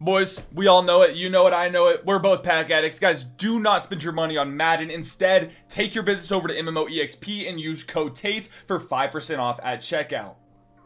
Boys, we all know it. You know it. I know it. We're both pack addicts. Guys, do not spend your money on Madden. Instead, take your business over to MMOEXP and use code TATE for 5% off at checkout.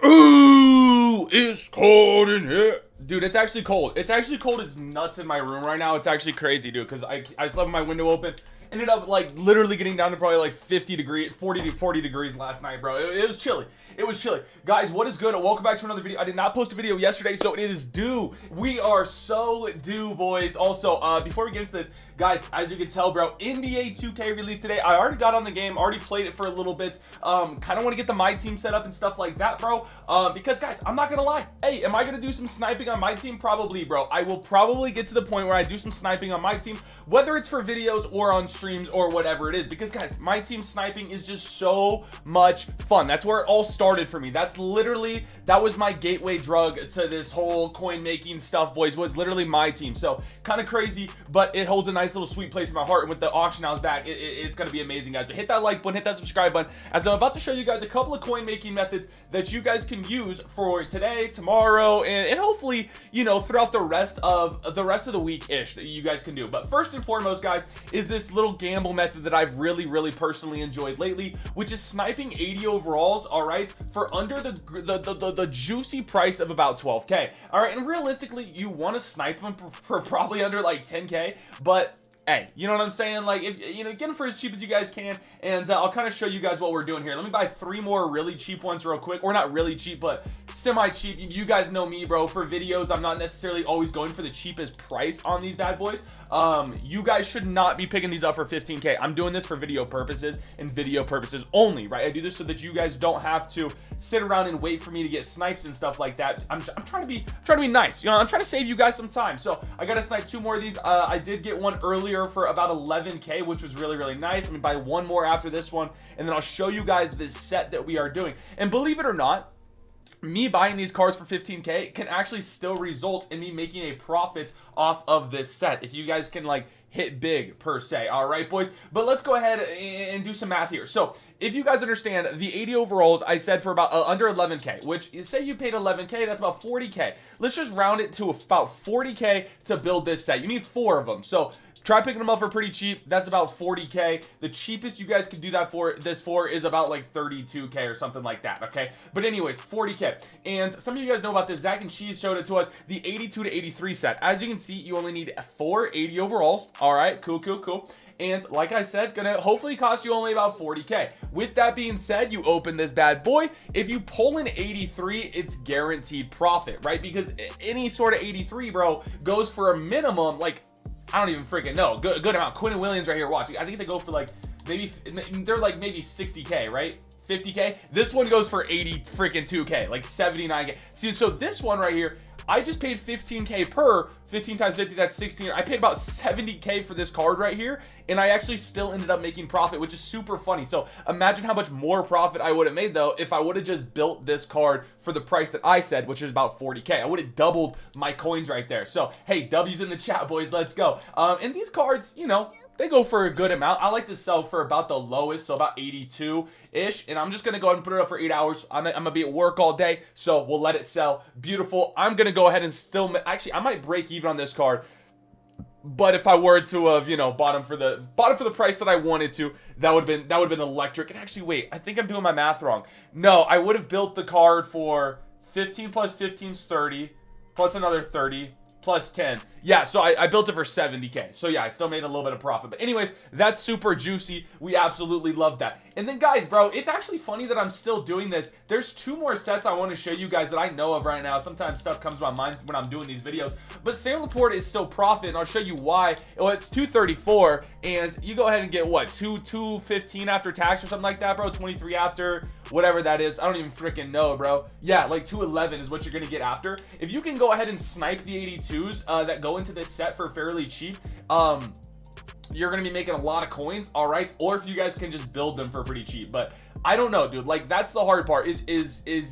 Ooh, it's cold in here. Dude, it's actually cold. It's actually cold as nuts in my room right now. It's actually crazy, dude, because I slept with my window open. Ended up, like, literally getting down to probably, like, 40 to 40 degrees last night, bro. It was chilly. It was chilly. Guys, what is good? Welcome back to another video. I did not post a video yesterday, so it is due. We are so due, boys. Also, before we get into this, guys, as you can tell, bro, NBA 2K released today. I already got on the game, already played it for a little bit. Kind of want to get the My Team set up and stuff like that, bro. Because, guys, I'm not going to lie. Hey, am I going to do some sniping on my team? Probably, bro. I will probably get to the point where I do some sniping on my team, whether it's for videos or on streams or whatever it is. Because, guys, my team sniping is just so much fun. That's where it all started for me. That was my gateway drug to this whole coin making stuff, boys, was literally my team. So, kind of crazy, but it holds a nice little sweet place in my heart. And with the auction house back, it's going to be amazing, guys. But hit that like button, hit that subscribe button, as I'm about to show you guys a couple of coin making methods that you guys can use for today, tomorrow, and hopefully, you know, throughout the rest of the week-ish that you guys can do. But first and foremost, guys, is this little gamble method that I've really personally enjoyed lately, which is sniping 80 overalls, all right, for under the juicy price of about 12K. All right, and realistically, you want to snipe them for probably under like 10K, but hey, you know what I'm saying? Like, if you know, get them for as cheap as you guys can, and I'll kind of show you guys what we're doing here. Let me buy 3 more really cheap ones real quick, or not really cheap, but semi-cheap. You guys know me, bro. For videos, I'm not necessarily always going for the cheapest price on these bad boys. You guys should not be picking these up for 15K. I'm doing this for video purposes and video purposes only, right? I do this so that you guys don't have to sit around and wait for me to get snipes and stuff like that. I'm trying to be nice. You know, I'm trying to save you guys some time. So I got to snipe 2 more of these. I did get one earlier for about 11K, which was really nice. I'm gonna buy 1 more after this one, and then I'll show you guys this set that we are doing. And believe it or not, me buying these cards for 15K can actually still result in me making a profit off of this set, if you guys can like hit big per se. All right, boys, but let's go ahead and do some math here. So if you guys understand, the 80 overalls I said for about under 11K, which say you paid 11K, that's about 40K. Let's just round it to about 40K to build this set. You need 4 of them, so try picking them up for pretty cheap. That's about 40K. The cheapest you guys could do that for is about like 32K or something like that, okay? But anyways, 40K. And some of you guys know about this. Zach and Cheese showed it to us, the 82 to 83 set. As you can see, you only need 4 80 overalls. All right, cool. And like I said, gonna hopefully cost you only about 40K. With that being said, you open this bad boy. If you pull in 83, it's guaranteed profit, right? Because any sort of 83, bro, goes for a minimum, like, I don't even freaking know. Good amount. Quinn and Williams right here watching. I think they go for like maybe they're like maybe 60K, right? 50K. This one goes for 80 freaking 2K, like 79K. See, so this one right here, I just paid 15K per 15 times 50. That's 16. I paid about 70K for this card right here, and I actually still ended up making profit, which is super funny. So imagine how much more profit I would have made though if I would have just built this card for the price that I said, which is about 40K. I would have doubled my coins right there. So hey, W's in the chat, boys. Let's go. And these cards, you know, they go for a good amount. I like to sell for about the lowest, so about 82-ish. And I'm just going to go ahead and put it up for 8 hours. I'm going to be at work all day, so we'll let it sell. Beautiful. I'm going to go ahead and still... Actually, I might break even on this card. But if I were to have, you know, bought for the price that I wanted to, that would have been electric. And actually, wait, I think I'm doing my math wrong. No, I would have built the card for 15 plus 15 is 30, plus another 30. Plus 10. Yeah, so I built it for 70K. So yeah, I still made a little bit of profit. But anyways, that's super juicy. We absolutely love that. And then guys, bro, it's actually funny that I'm still doing this. There's 2 more sets I want to show you guys that I know of right now. Sometimes stuff comes to my mind when I'm doing these videos. But Sam Laporte is still profit, and I'll show you why. Well, it's 234, and you go ahead and get what? 215 after tax or something like that, bro. 23 after, whatever that is. I don't even freaking know, bro. Yeah, like 211 is what you're gonna get after. If you can go ahead and snipe the 82s that go into this set for fairly cheap, you're gonna be making a lot of coins, all right? Or if you guys can just build them for pretty cheap. But I don't know, dude. Like, that's the hard part, is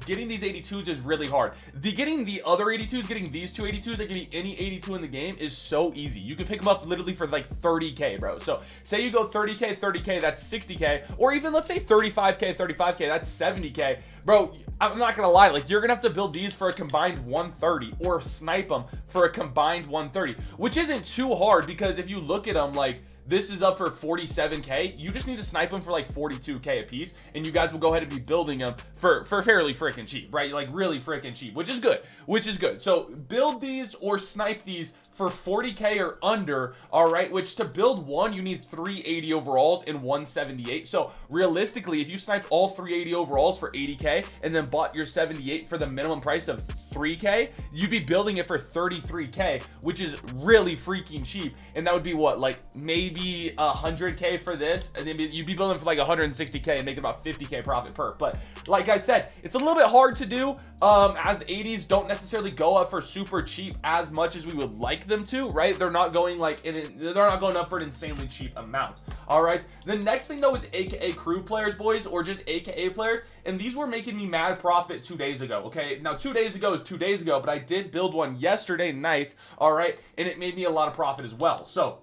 getting these 82s is really hard. Getting the other 82s, getting these 2 82s that can be any 82 in the game is so easy. You can pick them up literally for like 30K, bro. So say you go 30K, that's 60K, or even let's say 35K, that's 70K. Bro, I'm not gonna lie, like, you're gonna have to build these for a combined 130 or snipe them for a combined 130, which isn't too hard because if you look at them, like, this is up for 47k. You just need to snipe them for like 42k a piece, and you guys will go ahead and be building them for fairly freaking cheap, right? Like really freaking cheap, which is good. So build these or snipe these for 40k or under, all right? Which to build one, you need 380 overalls and 178. So realistically, if you sniped all 380 overalls for 80k and then bought your 78 for the minimum price of 3k, you'd be building it for 33k, which is really freaking cheap. And that would be what, like maybe 100k for this, and then you'd be building for like 160k and making about 50k profit per. But like I said, it's a little bit hard to do, as 80s don't necessarily go up for super cheap as much as we would like them to, right? They're not going like they're not going up for an insanely cheap amount. All right, the next thing though is aka crew players, boys, or just aka players, and these were making me mad profit 2 days ago. Okay, now 2 days ago is 2 days ago, but I did build one yesterday night, all right, and it made me a lot of profit as well. So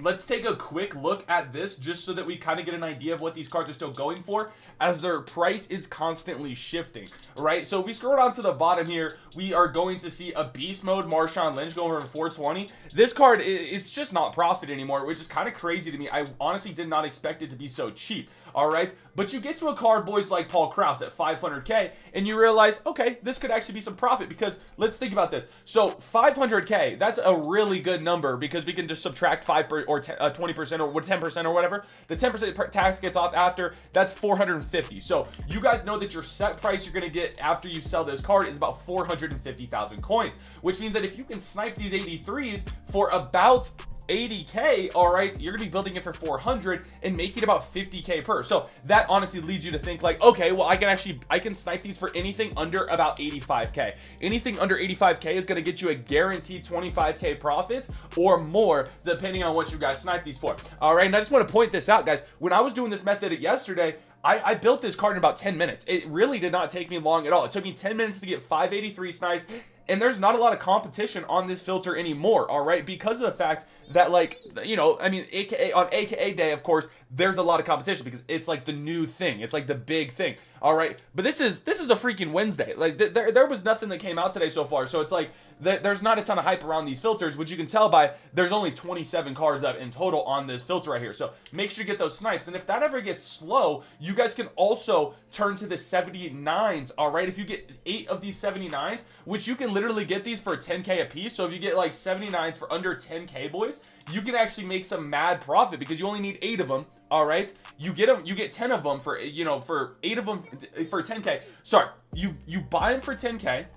let's take a quick look at this just so that we kind of get an idea of what these cards are still going for as their price is constantly shifting, right? So if we scroll down to the bottom here, we are going to see a beast mode Marshawn Lynch going over 420. This card, it's just not profit anymore, which is kind of crazy to me. I honestly did not expect it to be so cheap. All right, but you get to a card, boys, like Paul Krause at 500k, and you realize, okay, this could actually be some profit because let's think about this. So 500k, that's a really good number because we can just subtract 5 or 20% or 10% or whatever. The 10% tax gets off after. That's 450. So you guys know that your set price you're gonna get after you sell this card is about 450,000 coins, which means that if you can snipe these 83s for about 80k, all right, you're gonna be building it for 400 and making about 50k per. So that honestly leads you to think like, okay, well, I can snipe these for anything under about 85k. Anything under 85k is gonna get you a guaranteed 25k profits or more, depending on what you guys snipe these for. All right, and I just want to point this out, guys. When I was doing this method yesterday, I built this card in about 10 minutes. It really did not take me long at all. It took me 10 minutes to get 583 snipes, and there's not a lot of competition on this filter anymore, all right? Because of the fact that, like, you know, I mean, on AKA day, of course, there's a lot of competition because it's like the new thing. It's like the big thing, all right? But this is a freaking Wednesday. Like, there was nothing that came out today so far, so it's like there's not a ton of hype around these filters, which you can tell by there's only 27 cards up in total on this filter right here. So make sure you get those snipes, and if that ever gets slow, you guys can also turn to the 79s, all right? If you get 8 of these 79s, which you can literally get these for 10k a piece. So if you get like 79s for under 10k, boys, you can actually make some mad profit because you only need 8 of them. All right, you get 10 of them for, you know, for 8 of them for 10k. Sorry, you buy them for 10k.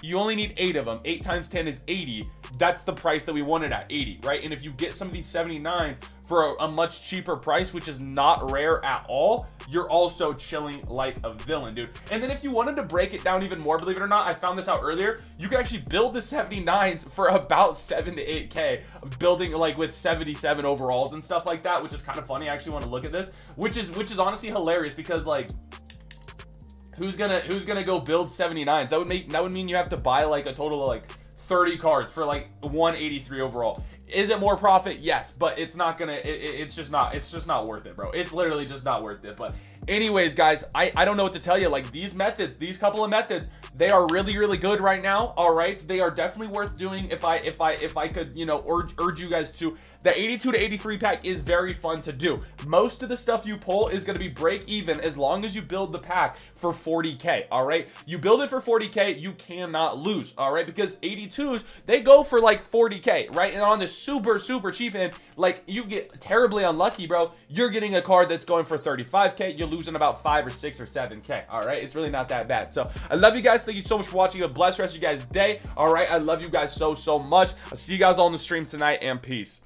You only need 8 of them. 8 times 10 is 80. That's the price that we wanted at 80, right? And if you get some of these 79s for a much cheaper price, which is not rare at all, you're also chilling like a villain, dude. And then if you wanted to break it down even more, believe it or not, I found this out earlier, you can actually build the 79s for about 7 to 8k, building like with 77 overalls and stuff like that, which is kind of funny. I actually want to look at this, which is honestly hilarious because, like, who's gonna go build 79s? That would mean you have to buy like a total of like 30 cards for like 183 overall. Is it more profit? Yes, but it's not gonna, it's just not worth it, bro. It's literally just not worth it. But anyways, guys, I don't know what to tell you. Like, these methods, these couple of methods, they are really, really good right now. All right, they are definitely worth doing. If I could, you know, urge you guys to. The 82 to 83 pack is very fun to do. Most of the stuff you pull is going to be break even as long as you build the pack for 40k. All right, you build it for 40k, you cannot lose. All right, because 82s, they go for like 40k, right? And on the super cheap end, like, you get terribly unlucky, bro, you're getting a card that's going for 35k. You're losing about 5 or 6 or 7k. All right, it's really not that bad. So I love you guys. Thank you so much for watching. Have a blessed rest of you guys' day. All right, I love you guys so much. I'll see you guys all on the stream tonight, and peace.